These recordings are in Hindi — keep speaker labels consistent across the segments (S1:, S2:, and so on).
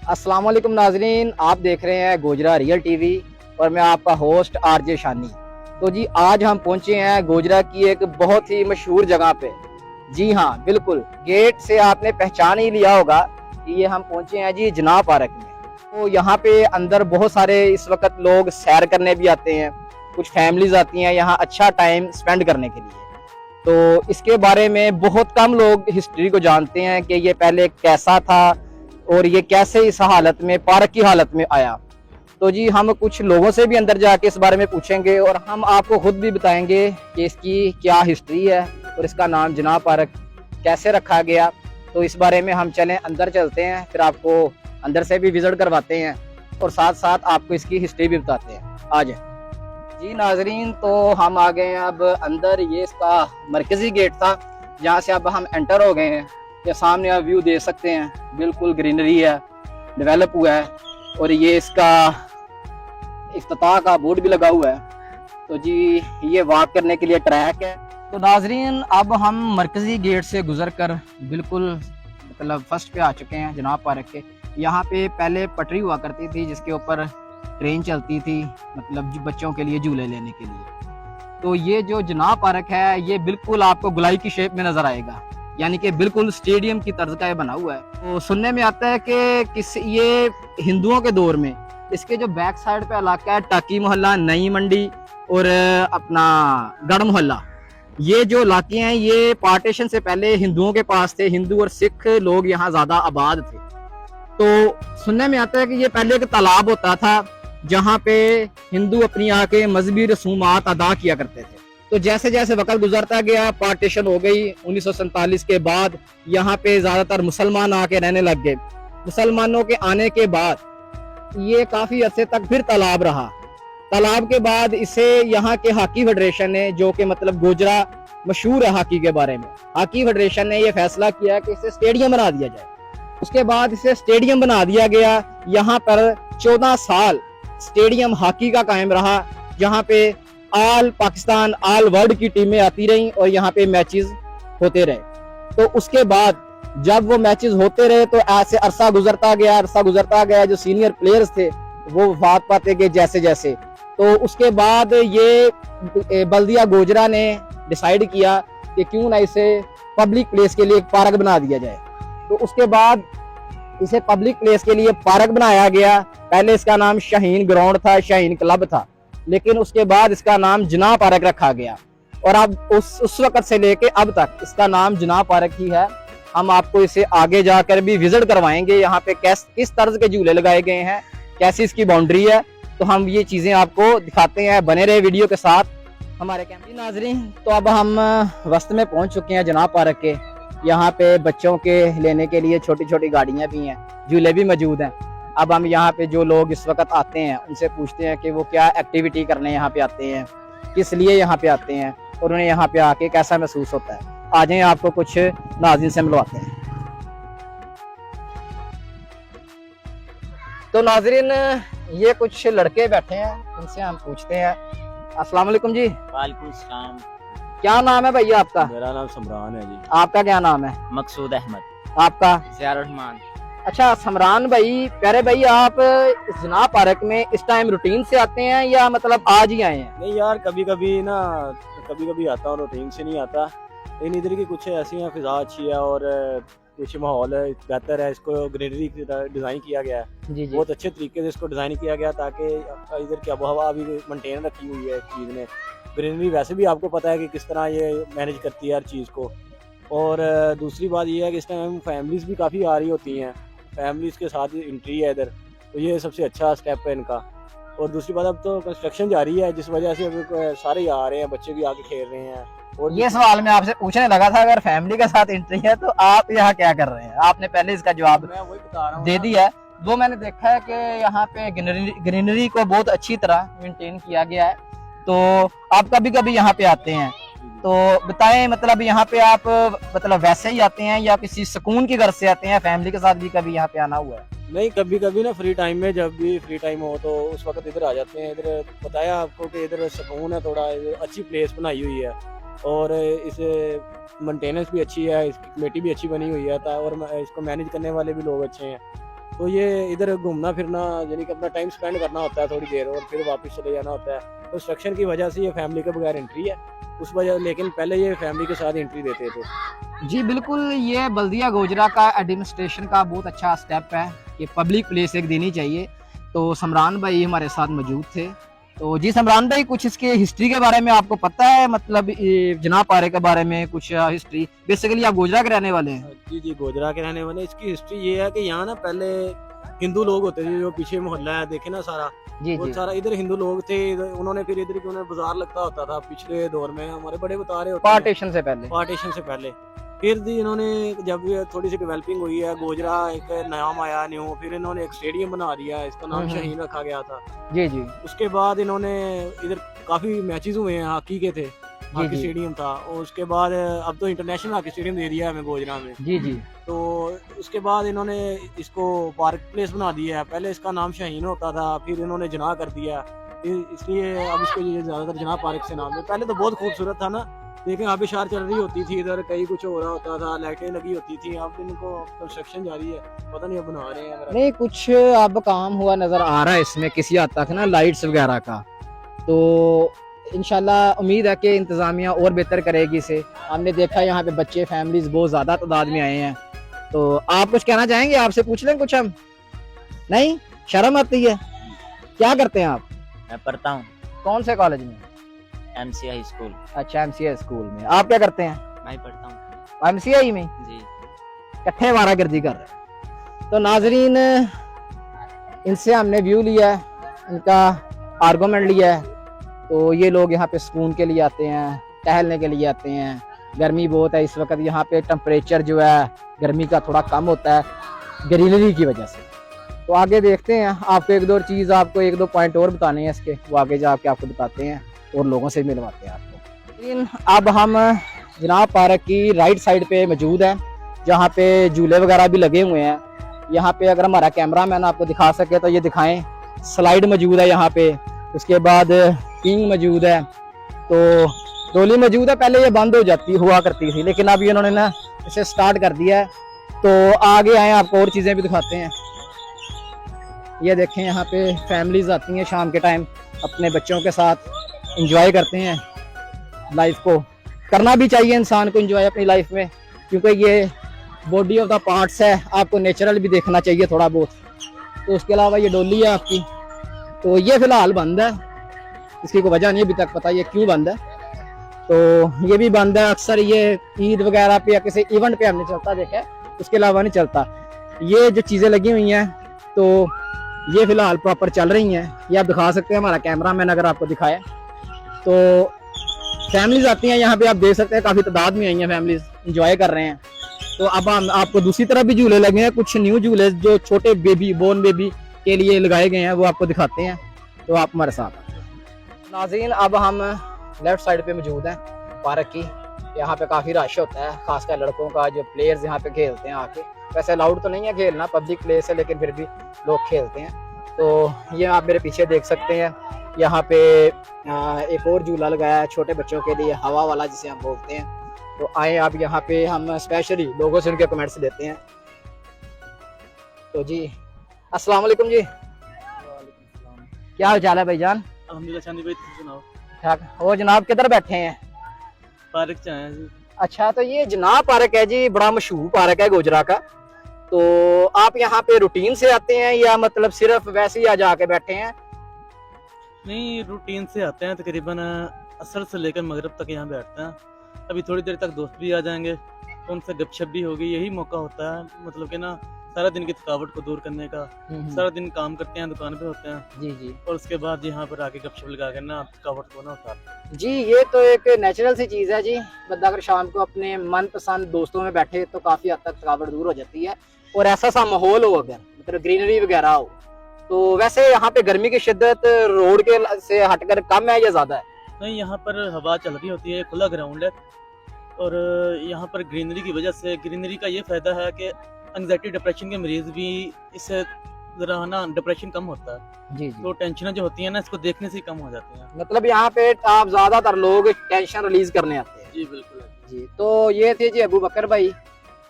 S1: अस्सलाम वालेकुम नाजरीन, आप देख रहे हैं गोजरा रियल टीवी और मैं आपका होस्ट आरजे शानी। तो जी आज हम पहुंचे हैं गोजरा की एक बहुत ही मशहूर जगह पे। जी हाँ बिल्कुल, गेट से आपने पहचान ही लिया होगा कि ये हम पहुंचे हैं जी जनाब पार्क में। तो यहाँ पे अंदर बहुत सारे इस वक्त लोग सैर करने भी आते हैं, कुछ फैमिलीज आती हैं यहाँ अच्छा टाइम स्पेंड करने के लिए। तो इसके बारे में बहुत कम लोग हिस्ट्री को जानते हैं कि ये पहले कैसा था और ये कैसे इस हालत में, पार्क की हालत में आया। तो जी हम कुछ लोगों से भी अंदर जाके इस बारे में पूछेंगे और हम आपको खुद भी बताएंगे कि इसकी क्या हिस्ट्री है और इसका नाम जनाब पार्क कैसे रखा गया। तो इस बारे में हम चलें, अंदर चलते हैं, फिर आपको अंदर से भी विजिट करवाते हैं और साथ साथ आपको इसकी हिस्ट्री भी बताते हैं। आ जाए जी नाजरीन, तो हम आ गए हैं अब अंदर। ये इसका मरकजी गेट था जहाँ से अब हम एंटर हो गए हैं। ये सामने आप व्यू देख सकते हैं, बिल्कुल ग्रीनरी है, डेवलप हुआ है और ये इसका इफ्तिताह का बोर्ड भी लगा हुआ है। तो जी ये वॉक करने के लिए ट्रैक है। तो नाजरीन अब हम मरकजी गेट से गुजर कर बिल्कुल मतलब फर्स्ट पे आ चुके हैं जनाब पार्क के। यहाँ पे पहले पटरी हुआ करती थी जिसके ऊपर ट्रेन चलती थी, मतलब बच्चों के लिए झूले लेने के लिए। तो ये जो जनाब पार्क है ये बिल्कुल आपको गोलाई की शेप में नजर आएगा, यानी कि बिल्कुल स्टेडियम की तर्ज का ये बना हुआ है। तो सुनने में आता है कि ये हिंदुओं के दौर में इसके जो बैक साइड पे इलाका है टाकी मोहल्ला, नई मंडी और अपना गढ़ मोहल्ला, ये जो इलाके हैं ये पार्टीशन से पहले हिंदुओं के पास थे। हिंदू और सिख लोग यहाँ ज्यादा आबाद थे। तो सुनने में आता है कि ये पहले एक तालाब होता था जहाँ पे हिंदू अपनी आके मजहबी रसूमात अदा किया करते थे। तो जैसे जैसे वक्त गुजरता गया, पार्टीशन हो गई 1947 के बाद, यहाँ पे ज्यादातर मुसलमान आके रहने लग गए। मुसलमानों के आने के बाद ये काफी अरसे तक फिर तालाब रहा। तालाब के बाद इसे यहाँ के हॉकी फेडरेशन ने, जो कि मतलब गोजरा मशहूर है हॉकी के बारे में, हॉकी फेडरेशन ने यह फैसला किया कि इसे स्टेडियम बना दिया जाए। उसके बाद इसे स्टेडियम बना दिया गया। यहाँ पर 14 साल स्टेडियम हॉकी का कायम रहा, जहाँ पे ऑल पाकिस्तान, ऑल वर्ल्ड की टीमें आती रहीं और यहाँ पे मैचेस होते रहे। तो उसके बाद जब वो मैचेस होते रहे तो ऐसे अरसा गुजरता गया, जो सीनियर प्लेयर्स थे वो वफात पाते गए जैसे जैसे। तो उसके बाद ये बल्दिया गोजरा ने डिसाइड किया कि क्यों ना इसे पब्लिक प्लेस के लिए एक पार्क बना दिया जाए। तो उसके बाद इसे पब्लिक प्लेस के लिए पार्क बनाया गया। पहले इसका नाम शाहीन ग्राउंड था, शाहीन क्लब था, लेकिन उसके बाद इसका नाम जनाब पार्क रखा गया और अब उस वक्त से लेके अब तक इसका नाम जनाब पार्क ही है। हम आपको इसे आगे जाकर भी विजिट करवाएंगे, यहाँ पे किस तर्ज के झूले लगाए गए हैं, कैसी इसकी बाउंड्री है, तो हम ये चीजें आपको दिखाते हैं। बने रहे वीडियो के साथ हमारे कैमरे नाजरीन। तो अब हम वस्त में पहुंच चुके हैं जनाब पार्क के। यहाँ पे बच्चों के लेने के लिए छोटी छोटी गाड़ियां भी हैं, झूले भी मौजूद हैं। अब हम यहाँ पे जो लोग इस वक्त आते हैं उनसे पूछते हैं कि वो क्या एक्टिविटी करने यहाँ पे आते हैं, किस लिए यहाँ पे आते हैं और उन्हें यहाँ पे आके कैसा महसूस होता है। आ जाएं, आपको कुछ नाज़रीन से मिलवाते हैं। तो नाज़रीन ये कुछ लड़के बैठे हैं, उनसे हम पूछते हैं। अस्सलाम वालेकुम जी।
S2: वालेकुम सलाम।
S1: क्या नाम है भैया आपका?
S2: मेरा नाम समरान है जी।
S1: आपका क्या नाम है?
S2: मकसूद अहमद।
S1: आपका?
S2: ज़ियार रहमान।
S1: अच्छा समरान भाई, प्यारे भाई, आप इस जनाब पार्क में इस टाइम रूटीन से आते हैं या मतलब आज ही आए हैं?
S3: नहीं यार, कभी कभी आता हूँ, रूटीन से नहीं आता। लेकिन इधर की कुछ ऐसी हैं, फिजा अच्छी है और कुछ माहौल बेहतर है। इसको ग्रीनरी की तरह डिज़ाइन किया गया है,
S1: जी जी।
S3: बहुत अच्छे तरीके से इसको डिज़ाइन किया गया ताकि इधर की आबोहवा भी मेंटेन रखी हुई है इस चीज़ ने। ग्रीनरी वैसे भी आपको पता है कि किस तरह ये मैनेज करती है हर चीज़ को। और दूसरी बात ये है कि इस टाइम फैमिलीज़ भी काफ़ी आ रही होती हैं, फैमिलीज़ के साथ एंट्री है इधर, तो ये सबसे अच्छा स्टेप है इनका। और दूसरी बात, अब तो कंस्ट्रक्शन जारी है जिस वजह से अब सारे आ रहे हैं, बच्चे भी आके खेल रहे हैं। और
S1: ये सवाल मैं आपसे पूछने लगा था, अगर फैमिली के साथ एंट्री है तो आप यहाँ क्या कर रहे हैं? आपने पहले इसका जवाब
S3: मैं वही बता रहा हूँ
S1: दे दिया है। वो मैंने देखा है कि यहाँ पे ग्रीनरी को बहुत अच्छी तरह मेंटेन किया गया है। तो आप कभी कभी यहाँ पे आते हैं, तो बताएं मतलब यहाँ पे आप मतलब वैसे ही आते हैं या किसी सुकून की घर से आते हैं? फैमिली के साथ भी कभी यहाँ पे आना हुआ है?
S3: नहीं, कभी कभी ना फ्री टाइम में, जब भी फ्री टाइम हो तो उस वक्त इधर आ जाते हैं। इधर बताया आपको कि इधर सुकून है, थोड़ा अच्छी प्लेस बनाई हुई है और इसे मेंटेनेंस भी अच्छी है, इसकी कमेटी भी अच्छी बनी हुई है और इसको मैनेज करने वाले भी लोग अच्छे हैं। तो ये इधर घूमना फिरना यानी कि अपना टाइम स्पेंड करना होता है थोड़ी देर, और फिर वापस चले जाना होता है। कंस्ट्रक्शन की वजह से ये फैमिली के बगैर एंट्री है उस वजह, लेकिन पहले ये फैमिली के साथ एंट्री देते थे।
S1: जी बिल्कुल, ये बल्दिया गोजरा का एडमिनिस्ट्रेशन का बहुत अच्छा स्टेप है कि पब्लिक प्लेस एक देनी चाहिए। तो समरान भाई हमारे साथ मौजूद थे। तो जी समरान भाई, कुछ इसके हिस्ट्री के बारे में आपको पता है? मतलब ये जनाब पारे के बारे में कुछ हिस्ट्री? बेसिकली आप गोजरा के रहने वाले हैं?
S3: जी जी, गोजरा के रहने वाले। इसकी हिस्ट्री ये है कि यहाँ ना पहले हिंदू लोग होते थे, जो पीछे मोहल्ला है देखे ना सारा,
S1: जी
S3: वो
S1: जी
S3: सारा इधर हिंदू लोग थे। उन्होंने फिर इधर उन्हें बाजार लगता होता था पिछले दौर में, हमारे बड़े बता रहे होते हैं,
S1: पार्टीशन से पहले।
S3: पार्टीशन से पहले। फिर जी इन्होंने जब ये थोड़ी सी डेवलपिंग हुई है, गोजरा एक नाम आया न्यू, फिर इन्होंने एक स्टेडियम बना दिया, इसका नाम शहीन रखा गया था।
S1: जी जी
S3: उसके बाद इन्होंने इधर काफी मैचेस हुए हैं, हॉकी के थे, हॉकी
S1: जी।
S3: स्टेडियम था। और उसके बाद अब तो इंटरनेशनल हॉकी स्टेडियम दे दिया है हमें गोजरा में।
S1: जी जी
S3: तो उसके बाद इन्होंने इसको पार्क प्लेस बना दिया है। पहले इसका नाम शाहीन होता था, फिर इन्होंने जना कर दिया, इसलिए अब इसको ये ज्यादातर जना पार्क से नाम है। पहले तो बहुत खूबसूरत था ना, देखें आबिशार चल रही होती थी इधर, कहीं कुछ हो रहा होता था, लाइटें लगी होती थी। अब इनको कंस्ट्रक्शन जारी है, पता नहीं अब बना रहे हैं अगर।
S1: नहीं, कुछ अब काम हुआ नजर आ रहा है इसमें किसी हद तक ना, लाइट्स वगैरह का। तो इंशाल्लाह उम्मीद है कि इंतजामिया और बेहतर करेगी इसे। हमने देखा यहाँ पे बच्चे, फैमिलीज बहुत ज्यादा तादाद में आए हैं। तो आप कुछ कहना चाहेंगे? आपसे पूछ लें कुछ हम? नहीं, शर्म आती है? क्या करते हैं आप?
S2: मैं पढ़ता हूँ
S1: कौन से कॉलेज में?
S2: MCI school.
S1: अच्छा, MCA स्कूल में। आप क्या करते हैं?
S2: मैं ही पढ़ता हूँ
S1: MCI में
S2: जी।
S1: कट्ठे वारागर्दी कर रहे हैं। तो नाजरीन, इनसे हमने व्यू लिया है, इनका आर्गूमेंट लिया है। तो ये लोग यहाँ पे सुकून के लिए आते हैं, टहलने के लिए आते हैं। गर्मी बहुत है इस वक्त, यहाँ पे टेम्परेचर जो है गर्मी का थोड़ा कम होता है ग्रीनरी की वजह से। तो आगे देखते हैं, आपको एक दो पॉइंट और बताने हैं इसके, वो आगे जाके आपको बताते हैं और लोगों से मिलवाते हैं आपको। लेकिन अब हम जनाब पार्क की राइट साइड पे मौजूद है, जहाँ पे झूले वगैरह भी लगे हुए हैं। यहाँ पे अगर हमारा कैमरा मैन आपको दिखा सके तो ये दिखाएं। स्लाइड मौजूद है यहाँ पे, उसके बाद किंग मौजूद है, तो डोली मौजूद है। पहले ये बंद हो जाती हुआ करती थी, लेकिन अभी इन्होंने ना इसे स्टार्ट कर दिया है। तो आगे आए, आपको और चीज़ें भी दिखाते हैं। ये देखें, यहाँ पे फैमिलीज आती हैं शाम के टाइम, अपने बच्चों के साथ इंजॉय करते हैं। लाइफ को करना भी चाहिए इंसान को इंजॉय अपनी लाइफ में, क्योंकि ये बॉडी ऑफ द पार्ट्स है, आपको नेचुरल भी देखना चाहिए थोड़ा बहुत। तो उसके अलावा ये डोली है आपकी, तो ये फिलहाल बंद है, इसकी कोई वजह नहीं अभी तक पता ये क्यों बंद है। तो ये भी बंद है। अक्सर ये ईद वगैरह पे या किसी इवेंट पे हमने चलता देखा है, उसके अलावा नहीं चलता। ये जो चीज़ें लगी हुई हैं तो ये फिलहाल प्रॉपर चल रही हैं। ये आप दिखा सकते हैं, हमारा कैमरा मैन अगर आपको दिखाए तो फैमिलीज आती हैं यहाँ पे, आप देख सकते हैं काफ़ी तादाद में आई हैं फैमिलीज, इंजॉय कर रहे हैं। तो अब हम आपको दूसरी तरफ भी झूले लगे हैं, कुछ न्यू झूले जो छोटे बेबी, बोर्न बेबी के लिए लगाए गए हैं, वो आपको दिखाते हैं। तो आप हमारे साथ नाज़रीन, अब हम लेफ्ट साइड पे मौजूद हैं पार्क की। यहाँ पे काफ़ी रश होता है, खासकर लड़कों का, जो प्लेयर्स यहाँ पे खेलते हैं आके। वैसे अलाउड तो नहीं है खेलना, पब्लिक प्लेस है, लेकिन फिर भी लोग खेलते हैं। तो ये आप मेरे पीछे देख सकते हैं, यहाँ पे एक और झूला लगाया है छोटे बच्चों के लिए, हवा वाला जिसे हम बोलते हैं। तो आए आप यहाँ पे, हम स्पेशली लोगों से उनके कमेंट्स लेते हैं। तो जी अस्सलाम वालेकुम जी, क्या हाल चाल है भाईजान?
S3: अल्हम्दुलिल्लाह चांदी भाई, तुम सुनाओ?
S1: ठीक। और जनाब किधर बैठे हैं?
S3: पार्क च आए हैं जी।
S1: अच्छा, तो ये जनाब पार्क है जी, बड़ा मशहूर पार्क है गोजरा का। तो आप यहाँ पे रूटीन से आते हैं या मतलब सिर्फ वैसे ही आ जाके बैठे हैं?
S4: नहीं, रूटीन से आते हैं, तकरीबन असर से लेकर मगरिब तक यहाँ बैठते हैं। अभी थोड़ी देर तक दोस्त भी आ जाएंगे, तो उनसे गपशप भी होगी। यही मौका होता है, मतलब कि ना सारा दिन की थकावट को दूर करने का। सारा दिन काम करते हैं, दुकान पे होते हैं,
S1: जी जी
S4: और उसके बाद यहाँ पर आके गपशप लगा कर ना थकावट को ना उतारते हैं।
S1: जी, ये तो एक नेचुरल सी चीज़ है जी। बंदा अगर शाम को अपने मनपसंद दोस्तों में बैठे तो काफ़ी हद तक थकावट दूर हो जाती है। और ऐसा सा माहौल हो, अगर मतलब ग्रीनरी वगैरह हो। तो वैसे यहाँ पे गर्मी की शिद्दत रोड के से हटकर कम है या ज़्यादा है?
S4: नहीं, यहाँ पर हवा चल रही होती है, खुला ग्राउंड है, और यहाँ पर ग्रीनरी की वजह से, ग्रीनरी का ये फ़ायदा है कि एंग्जाइटी डिप्रेशन के मरीज भी इससे जरा ना डिप्रेशन कम होता है।
S1: जी जी।
S4: तो टेंशन जो होती है ना, इसको देखने से ही कम हो जाती है।
S1: मतलब यहाँ पे आप ज़्यादातर लोग टेंशन रिलीज करने आते हैं।
S4: जी बिल्कुल
S1: जी। तो ये थे जी अबू बकर भाई,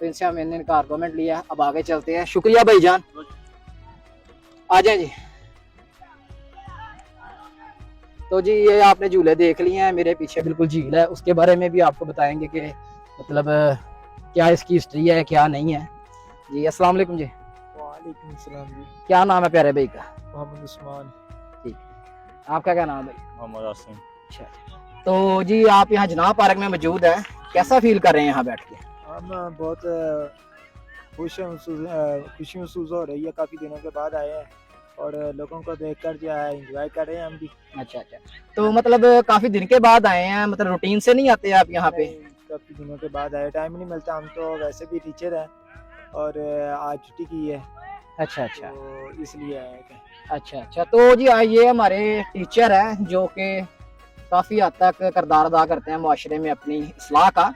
S1: तो इनसे हमने इनका आर्गूमेंट लिया। अब आगे चलते हैं। शुक्रिया भाईजान। आ जाए जी। तो जी ये आपने झूले देख लिए हैं, मेरे पीछे बिल्कुल झील है, उसके बारे में भी आपको बताएंगे कि मतलब क्या इसकी हिस्ट्री है क्या नहीं है जी। अस्सलाम वालेकुम जी।
S5: वालेकुम सलाम जी।
S1: क्या नाम है प्यारे भाई का?
S5: मोहम्मद उस्मान।
S1: आपका क्या नाम है भाई?
S2: मोहम्मद आसिम।
S1: अच्छा, तो जी आप यहाँ जनाब पार्क में मौजूद हैं, कैसा फील कर रहे हैं यहाँ बैठ के?
S5: हम बहुत खुशी महसूस हो रही है, काफ़ी दिनों के बाद आए हैं और लोगों को देखकर जो है एंजॉय कर रहे हैं हम भी।
S1: अच्छा अच्छा, तो मतलब काफी दिन के बाद आए हैं, मतलब रूटीन से नहीं आते आप यहाँ पे?
S5: काफ़ी दिनों के बाद आए, टाइम नहीं मिलता, हम तो वैसे भी टीचर हैं और आज छुट्टी की है
S1: अच्छा अच्छा
S5: तो इसलिए आए हैं।
S1: अच्छा अच्छा, तो जी ये हमारे टीचर हैं जो कि काफ़ी हद तक किरदार अदा करते हैं माशरे में अपनी इस्लाह का।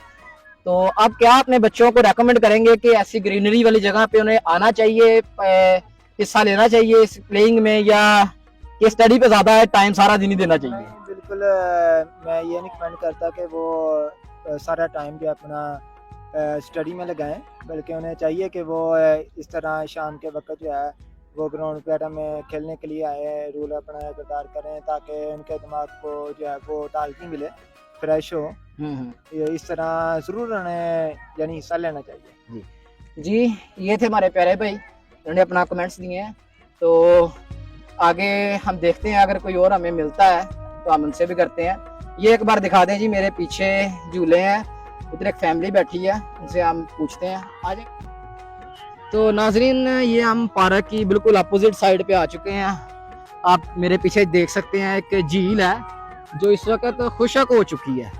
S1: तो अब क्या अपने बच्चों को रेकमेंड करेंगे कि ऐसी ग्रीनरी वाली जगह पे उन्हें आना चाहिए, हिस्सा लेना चाहिए इस प्लेइंग में, या कि स्टडी पे ज़्यादा टाइम सारा दिन ही देना चाहिए?
S5: नहीं, बिल्कुल मैं ये नहीं कमेंट करता कि वो सारा टाइम जो अपना स्टडी में लगाएं, बल्कि उन्हें चाहिए कि वो इस तरह शाम के वक्त जो है वो ग्राउंड वगैरह में खेलने के लिए आए, रूल अपना किरदार करें ताकि उनके दिमाग को जो है वो ताजगी मिले, फ्रेश हो। ये इस तरह ज़रूर उन्हें यानी हिस्सा लेना चाहिए।
S1: जी ये थे हमारे प्यारे भाई, उन्होंने अपना कमेंट्स दिए हैं। तो आगे हम देखते हैं, अगर कोई और हमें मिलता है तो हम उनसे भी करते हैं। ये एक बार दिखा दें जी, मेरे पीछे झूले हैं, उधर एक फैमिली बैठी है, उनसे हम पूछते हैं। आ जाए। तो नाजरीन ये हम पार्क की बिल्कुल अपोजिट साइड पे आ चुके हैं। आप मेरे पीछे देख सकते हैं एक झील है जो इस वक्त खुशक हो चुकी है।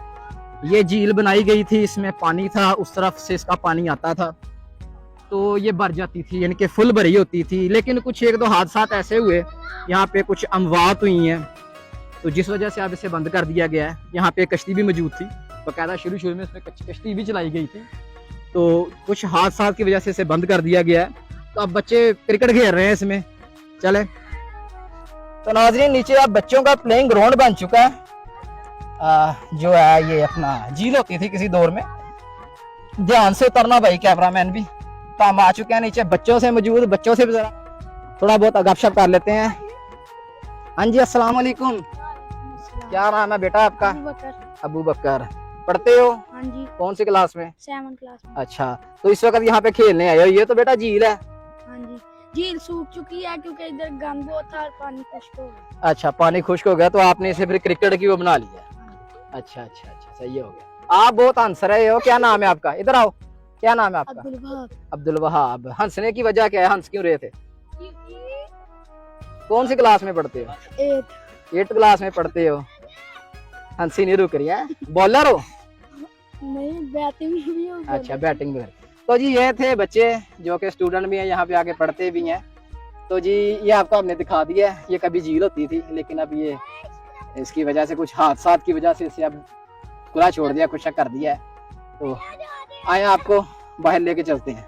S1: ये झील बनाई गई थी, इसमें पानी था, उस तरफ से इसका पानी आता था तो ये भर जाती थी, यानी कि फुल भरी होती थी। लेकिन कुछ एक दो हादसात ऐसे हुए, यहाँ पे कुछ अमवात हुई हैं, तो जिस वजह से अब इसे बंद कर दिया गया है। यहाँ पे कश्ती भी मौजूद थी, बाकायदा शुरू में इसमें कश्ती भी चलाई गई थी, तो कुछ हादसा की वजह से इसे बंद कर दिया गया है। तो अब बच्चे क्रिकेट खेल रहे हैं इसमें। चले तो नाजरीन नीचे अब बच्चों का प्लेइंग ग्राउंड बन चुका है। जो है ये अपना झील होती थी किसी दौर में। ध्यान से उतरना भाई कैमरामैन भी। तो हम आ चुके हैं नीचे, बच्चों से मौजूद, बच्चों से भी जरा थोड़ा बहुत गपशप कर लेते हैं। हाँ जी, अस्सलाम वालेकुम। क्या नाम है बेटा आपका? अबू बकर। पढ़ते हो?
S6: हाँ जी।
S1: कौन सी क्लास में?
S6: 7th क्लास में।
S1: अच्छा, तो इस वक्त यहाँ पे खेलने आए हो? ये तो बेटा झील है।
S6: हाँ जी, झील सूख चुकी है क्योंकि इधर गंद बहुत था और पानी खुश्क हो गया।
S1: अच्छा, पानी खुश्क हो गया तो आपने इसे फिर क्रिकेट की वो बना लिया। अच्छा अच्छा अच्छा, सही हो गया। आप बहुत हंस रहे हो, क्या नाम है आपका? इधर आओ, क्या नाम है आपका?
S6: अब्दुल वहाब।
S1: अब्दुल वहाब। हंसने की वजह क्या है, हंस क्यों रहे थे? कौन सी क्लास में पढ़ते हो? 8th क्लास में पढ़ते हो। हंसी नहीं रुक रही है। बॉलर हो?
S6: नहीं, बैटिंग भी हो।
S1: अच्छा, बैटिंग भी। तो जी ये थे बच्चे जो कि स्टूडेंट भी हैं, यहाँ पे आके पढ़ते भी हैं। तो जी ये आपको हमने दिखा दिया है, ये कभी झील होती थी, लेकिन अब ये इसकी वजह से कुछ हादसात की वजह से इसे अब खुला छोड़ दिया, खुशक कर दिया है। तो आए आपको बाहर लेके चलते हैं।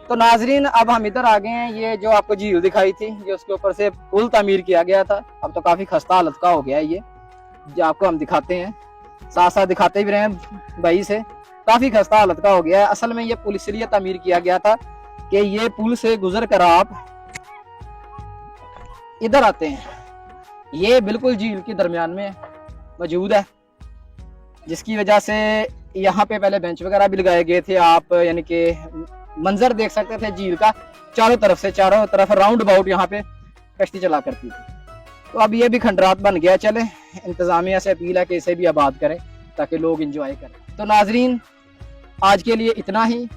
S1: तो नाजरीन अब हम इधर आ गए हैं। ये जो आपको झील दिखाई थी, ये उसके ऊपर से पुल तामीर किया गया था, अब तो काफी खस्ता हालत का हो गया है ये, जो आपको हम दिखाते हैं, साथ साथ दिखाते भी रहे भाई से। काफी खस्ता हालत का हो गया है। असल में ये पुल इसलिए तामीर किया गया था कि ये पुल से गुजर कर आप इधर आते हैं, ये बिल्कुल झील के दरमियान में मौजूद है, जिसकी वजह से यहाँ पे पहले बेंच वगैरह भी लगाए गए थे। आप यानी कि मंजर देख सकते थे झील का, चारों तरफ राउंड अबाउट यहाँ पे कश्ती चला करती थी। तो अब ये भी खंडरात बन गया। चले, इंतजामिया से अपील है कि इसे भी आबाद करें ताकि लोग एंजॉय करें। तो नाजरीन आज के लिए इतना ही।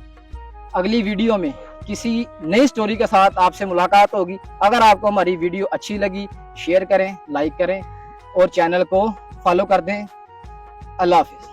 S1: अगली वीडियो में किसी नई स्टोरी के साथ आपसे मुलाकात होगी। अगर आपको हमारी वीडियो अच्छी लगी, शेयर करें, लाइक करें और चैनल को फॉलो कर दें। अल्लाह हाफिज़।